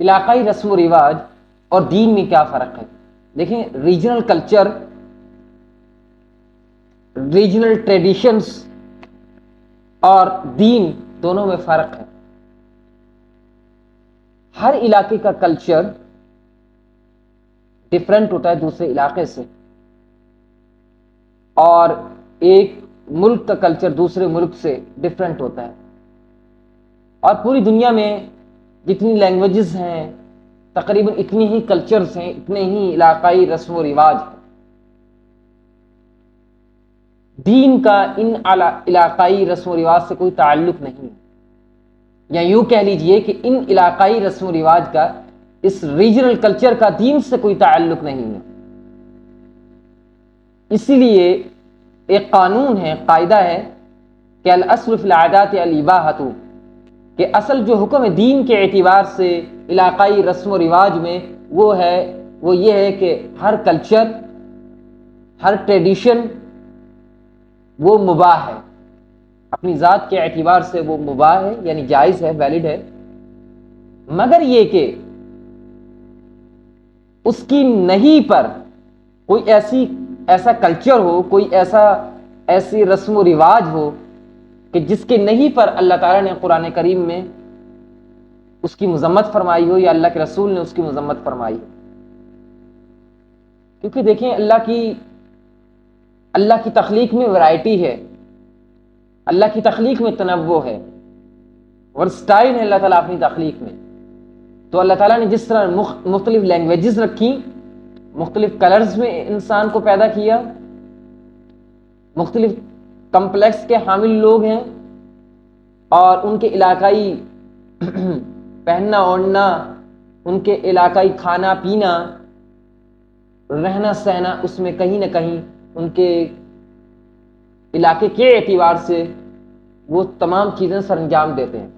علاقائی رسم و رواج اور دین میں کیا فرق ہے؟ دیکھیں، ریجنل کلچر، ریجنل ٹریڈیشنز اور دین دونوں میں فرق ہے۔ ہر علاقے کا کلچر ڈفرینٹ ہوتا ہے دوسرے علاقے سے، اور ایک ملک کا کلچر دوسرے ملک سے ڈفرینٹ ہوتا ہے۔ اور پوری دنیا میں جتنی لینگویجز ہیں تقریباً اتنی ہی کلچرز ہیں، اتنے ہی علاقائی رسم و رواج ہیں۔ دین کا ان علاقائی رسم و رواج سے کوئی تعلق نہیں ہے، یا یوں کہہ لیجئے کہ ان علاقائی رسم و رواج کا، اس ریجنل کلچر کا دین سے کوئی تعلق نہیں ہے۔ اسی لیے ایک قانون ہے، قاعدہ ہے کہ الاصل فی العادات الاباحۃ، کہ اصل جو حکم ہے دین کے اعتبار سے علاقائی رسم و رواج میں، وہ یہ ہے کہ ہر کلچر، ہر ٹریڈیشن وہ مباح ہے، اپنی ذات کے اعتبار سے وہ مباح ہے، یعنی جائز ہے، ویلڈ ہے، مگر یہ کہ اس کی نہیں پر کوئی ایسا کلچر ہو، کوئی ایسی رسم و رواج ہو کہ جس کے نہیں پر اللہ تعالیٰ نے قرآن کریم میں اس کی مذمت فرمائی ہو، یا اللہ کے رسول نے اس کی مذمت فرمائی ہو۔ کیونکہ دیکھیں، اللہ کی تخلیق میں ورائٹی ہے، اللہ کی تخلیق میں تنوع ہے، ورسٹائل ہے اللہ تعالیٰ اپنی تخلیق میں۔ تو اللہ تعالیٰ نے جس طرح مختلف لینگویجز رکھی، مختلف کلرز میں انسان کو پیدا کیا، مختلف کمپلیکس کے حامل لوگ ہیں، اور ان کے علاقائی پہننا اوڑھنا، ان کے علاقائی کھانا پینا، رہنا سہنا، اس میں کہیں نہ کہیں ان کے علاقے کے اعتبار سے وہ تمام چیزیں سر انجام دیتے ہیں۔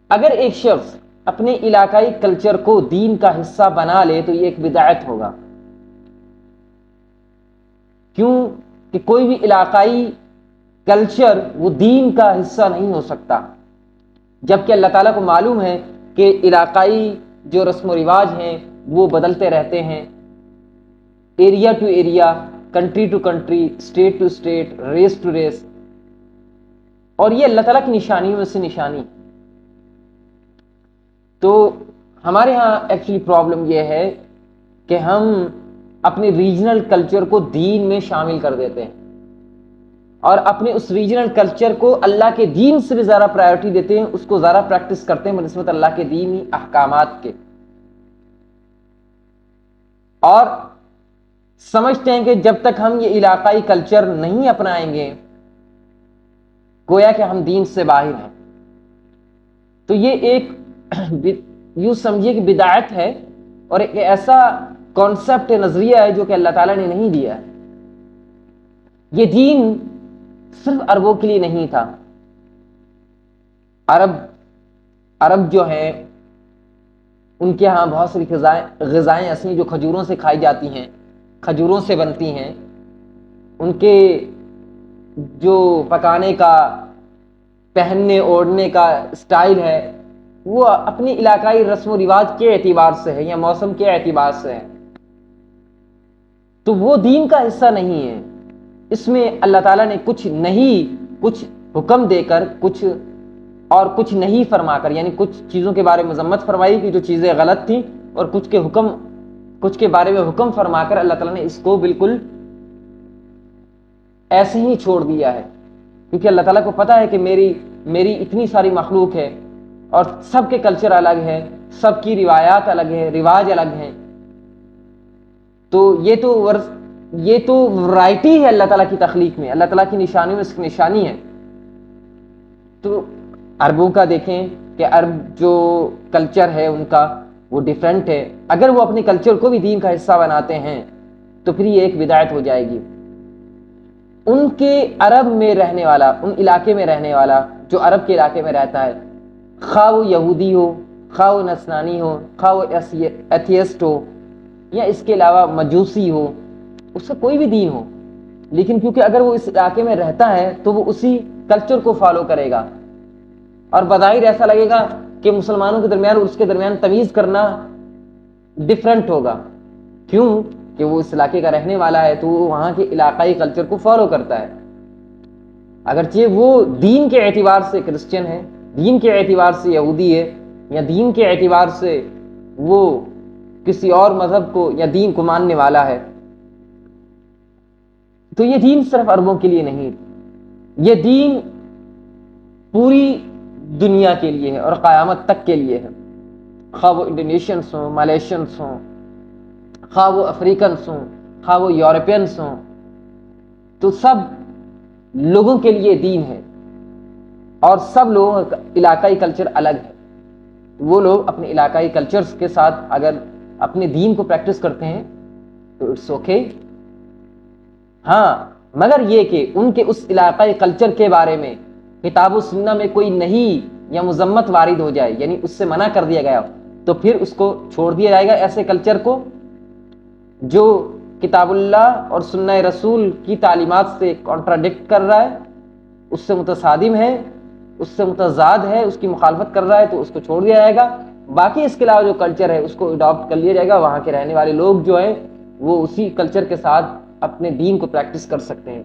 اگر ایک شخص اپنے علاقائی کلچر کو دین کا حصہ بنا لے تو یہ ایک بدعت ہوگا۔ کیوں کہ کوئی بھی علاقائی کلچر وہ دین کا حصہ نہیں ہو سکتا، جبکہ اللہ تعالیٰ کو معلوم ہے کہ علاقائی جو رسم و رواج ہیں وہ بدلتے رہتے ہیں، area to area, country to country, state to state, race to race, اور یہ اللہ تعالیٰ کی نشانیوں میں سے نشانی۔ تو ہمارے ہاں ایکچولی پرابلم یہ ہے کہ ہم اپنے ریجنل کلچر کو دین میں شامل کر دیتے ہیں، اور اپنے اس ریجنل کلچر کو اللہ کے دین سے بھی زیادہ پرائیورٹی دیتے ہیں، اس کو زیادہ پریکٹس کرتے ہیں بنسبت اللہ کے دینی احکامات کے، اور سمجھتے ہیں کہ جب تک ہم یہ علاقائی کلچر نہیں اپنائیں گے گویا کہ ہم دین سے باہر ہیں۔ تو یہ ایک یوں سمجھیے کہ بدعت ہے، اور ایک ایسا کانسیپٹ نظریہ ہے جو کہ اللہ تعالیٰ نے نہیں دیا ہے۔ یہ دین صرف عربوں کے لیے نہیں تھا۔ عرب جو ہیں ان کے ہاں بہت ساری غذائیں ایسی ہیں جو کھجوروں سے کھائی جاتی ہیں، کھجوروں سے بنتی ہیں، ان کے جو پکانے کا، پہننے اوڑھنے کا سٹائل ہے وہ اپنی علاقائی رسم و رواج کے اعتبار سے ہے یا موسم کے اعتبار سے ہے، تو وہ دین کا حصہ نہیں ہے۔ اس میں اللہ تعالیٰ نے کچھ حکم دے کر کچھ نہیں فرما کر، یعنی کچھ چیزوں کے بارے میں مذمت فرمائی کہ جو چیزیں غلط تھیں، اور کچھ کے بارے میں حکم فرما کر اللہ تعالیٰ نے اس کو بالکل ایسے ہی چھوڑ دیا ہے، کیونکہ اللہ تعالیٰ کو پتہ ہے کہ میری اتنی ساری مخلوق ہے، اور سب کے کلچر الگ ہے، سب کی روایات الگ ہیں، رواج الگ ہیں، تو یہ تو ورائٹی ہے اللہ تعالیٰ کی تخلیق میں، اللہ تعالیٰ کی نشانیوں میں اس کی نشانی ہے۔ تو عربوں کا دیکھیں کہ عرب جو کلچر ہے ان کا وہ ڈیفرنٹ ہے، اگر وہ اپنے کلچر کو بھی دین کا حصہ بناتے ہیں تو پھر یہ ایک بدعت ہو جائے گی۔ ان کے عرب میں رہنے والا، ان علاقے میں رہنے والا جو عرب کے علاقے میں رہتا ہے، خواہ وہ یہودی ہو، خواہ وہ نصرانی ہو، خواہ وہ ایتھیسٹ ہو، یا اس کے علاوہ مجوسی ہو، اس کا کوئی بھی دین ہو، لیکن کیونکہ اگر وہ اس علاقے میں رہتا ہے تو وہ اسی کلچر کو فالو کرے گا، اور بظاہر ایسا لگے گا کہ مسلمانوں کے درمیان اور اس کے درمیان تمیز کرنا ڈفرینٹ ہوگا. کیوں؟ کہ وہ اس علاقے کا رہنے والا ہے تو وہ وہاں کے علاقائی کلچر کو فالو کرتا ہے. اگرچہ وہ دین کے اعتبار سے کرسچن ہے، دین کے اعتبار سے یہودی ہے، یا دین کے اعتبار سے وہ کسی اور مذہب کو یا دین کو ماننے والا ہے، تو یہ دین صرف عربوں کے لیے نہیں، یہ دین پوری دنیا کے لیے ہے اور قیامت تک کے لیے ہے. خواہ وہ انڈونیشینس ہوں، ملیشینس ہوں، خواہ وہ افریقنس ہوں، خواہ وہ یورپینس ہوں، تو سب لوگوں کے لیے دین ہے. اور سب لوگوں کا علاقائی کلچر الگ ہے. وہ لوگ اپنے علاقائی کلچرز کے ساتھ اگر اپنے دین کو پریکٹس کرتے ہیں تو اٹس اوکے. ہاں، مگر یہ کہ ان کے اس علاقائی کلچر کے بارے میں کتاب و سنہ میں کوئی نہیں یا مذمت وارد ہو جائے، یعنی اس سے منع کر دیا گیا، تو پھر اس کو چھوڑ دیا جائے گا. ایسے کلچر کو جو کتاب اللہ اور سنہ رسول کی تعلیمات سے کانٹراڈکٹ کر رہا ہے، اس سے متصادم ہے، اس سے متضاد ہے، اس کی مخالفت کر رہا ہے، تو اس کو چھوڑ دیا جائے گا. باقی اس کے علاوہ جو کلچر ہے اس کو اڈاپٹ کر لیا جائے گا. وہاں کے رہنے والے لوگ جو ہیں وہ اسی کلچر کے ساتھ اپنے دین کو پریکٹس کر سکتے ہیں.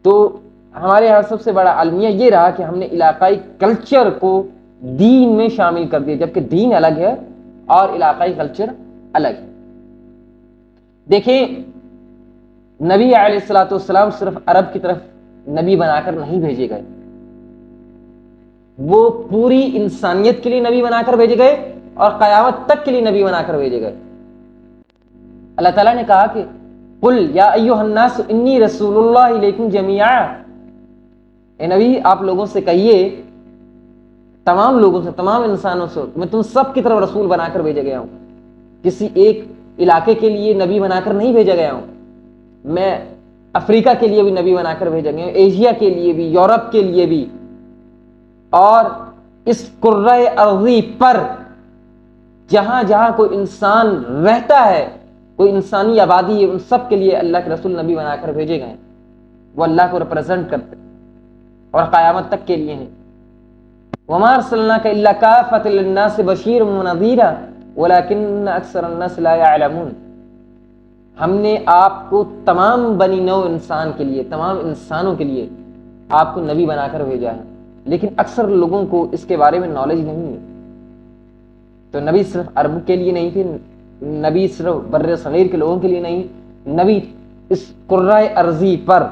تو ہمارے یہاں سب سے بڑا المیہ یہ رہا کہ ہم نے علاقائی کلچر کو دین میں شامل کر دیا، جبکہ دین الگ ہے اور علاقائی کلچر الگ ہے. دیکھیں، نبی علیہ الصلوۃ والسلام صرف عرب کی طرف نبی بنا کر نہیں بھیجے گئے، وہ پوری انسانیت کے لیے نبی بنا کر بھیجے گئے اور قیامت تک کے لیے نبی بنا کر بھیجے گئے. اللہ تعالیٰ نے کہا کہ قل یا ایھا الناس انی رسول اللہ الیکم جمیعا، اے نبی آپ لوگوں سے کہیے، تمام لوگوں سے، تمام انسانوں سے، میں تم سب کی طرف رسول بنا کر بھیجا گیا ہوں. کسی ایک علاقے کے لیے نبی بنا کر نہیں بھیجا گیا ہوں. میں افریقہ کے لیے بھی نبی بنا کر بھیجا گیا ہوں، ایشیا کے لیے بھی، یورپ کے لیے بھی، اور اس کرۂ ارضی پر جہاں جہاں کوئی انسان رہتا ہے، کوئی انسانی آبادی ہے، ان سب کے لیے اللہ کے رسول نبی بنا کر بھیجے گئے. وہ اللہ کو ریپرزینٹ کرتے اور قیامت تک کے لیے ہیں. وما ارسلناک الا کافۃ للناس بشیرا ونذیرا ولکن اکثر الناس لا يعلمون. ہم نے آپ کو تمام بنی نوع انسان کے لیے، تمام انسانوں کے لیے آپ کو نبی بنا کر بھیجا ہے، لیکن اکثر لوگوں کو اس کے بارے میں نالج نہیں ہے. تو نبی صرف عرب کے لیے نہیں تھے، نبی صرف بر صغیر کے لوگوں کے لیے نہیں، نبی اس کرۂ ارضی پر،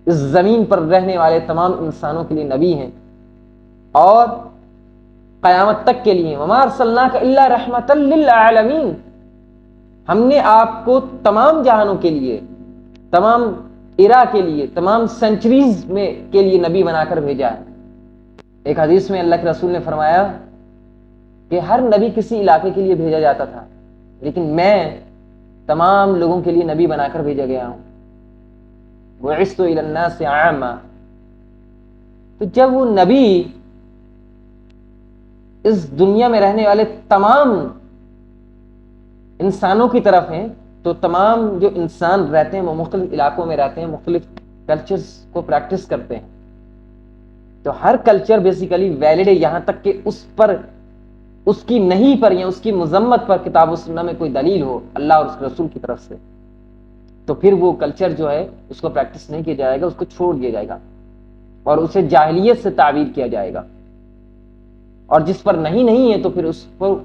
اس زمین پر رہنے والے تمام انسانوں کے لیے نبی ہیں اور قیامت تک کے لیے. وما ارسلناک الا رحمۃ للعالمین. ہم نے آپ کو تمام جہانوں کے لیے، تمام ایرا کے لیے، تمام سینچریز میں کے لیے نبی بنا کر بھیجا ہے. ایک حدیث میں اللہ کے رسول نے فرمایا کہ ہر نبی کسی علاقے کے لیے بھیجا جاتا تھا، لیکن میں تمام لوگوں کے لیے نبی بنا کر بھیجا گیا ہوں. بعثت الی الناس عاما. تو جب وہ نبی اس دنیا میں رہنے والے تمام انسانوں کی طرف ہیں، تو تمام جو انسان رہتے ہیں وہ مختلف علاقوں میں رہتے ہیں، مختلف کلچرز کو پریکٹس کرتے ہیں. تو ہر کلچر بیسیکلی ویلڈ ہے یہاں تک کہ اس پر، اس کی نہیں پر یا اس کی مذمت پر کتاب و سنہ میں کوئی دلیل ہو اللہ اور اس کے رسول کی طرف سے، تو پھر وہ کلچر جو ہے اس کو پریکٹس نہیں کیا جائے گا، اس کو چھوڑ دیا جائے گا اور اسے جاہلیت سے تعبیر کیا جائے گا. اور جس پر نہیں ہے تو پھر اس کو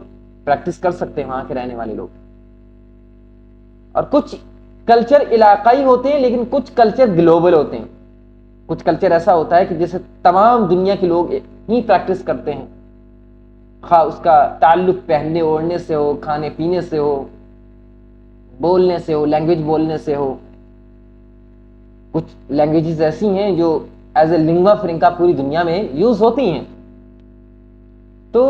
پریکٹس کر سکتے ہیں وہاں کے رہنے والے لوگ. اور کچھ کلچر علاقائی ہوتے ہیں لیکن کچھ کلچر گلوبل ہوتے ہیں. کچھ کلچر ایسا ہوتا ہے کہ جسے تمام دنیا کے لوگ ہی پریکٹس کرتے ہیں، خواہ اس کا تعلق پہننے اوڑھنے سے ہو، کھانے پینے سے ہو، بولنے سے ہو، لینگویج بولنے سے ہو. کچھ لینگویجز ایسی ہیں جو ایز اے لنگوا فرنکا پوری دنیا میں یوز ہوتی ہیں. تو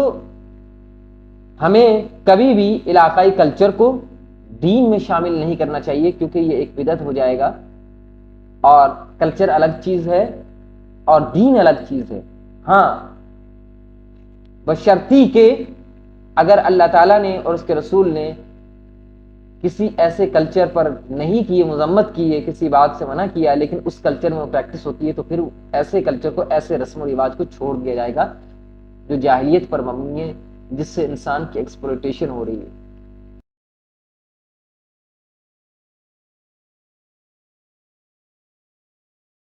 ہمیں کبھی بھی علاقائی کلچر کو دین میں شامل نہیں کرنا چاہیے، کیونکہ یہ ایک بدعت ہو جائے گا. اور کلچر الگ چیز ہے اور دین الگ چیز ہے. ہاں، بشرطی کہ اگر اللہ تعالیٰ نے اور اس کے رسول نے کسی ایسے کلچر پر نہیں کیے، مذمت کی ہے، کسی بات سے منع کیا، لیکن اس کلچر میں وہ پریکٹس ہوتی ہے، تو پھر ایسے کلچر کو، ایسے رسم و رواج کو چھوڑ دیا جائے گا. جو جاہلیت پر مبنی ہے، جس سے انسان کی ایکسپلوٹیشن ہو رہی ہے۔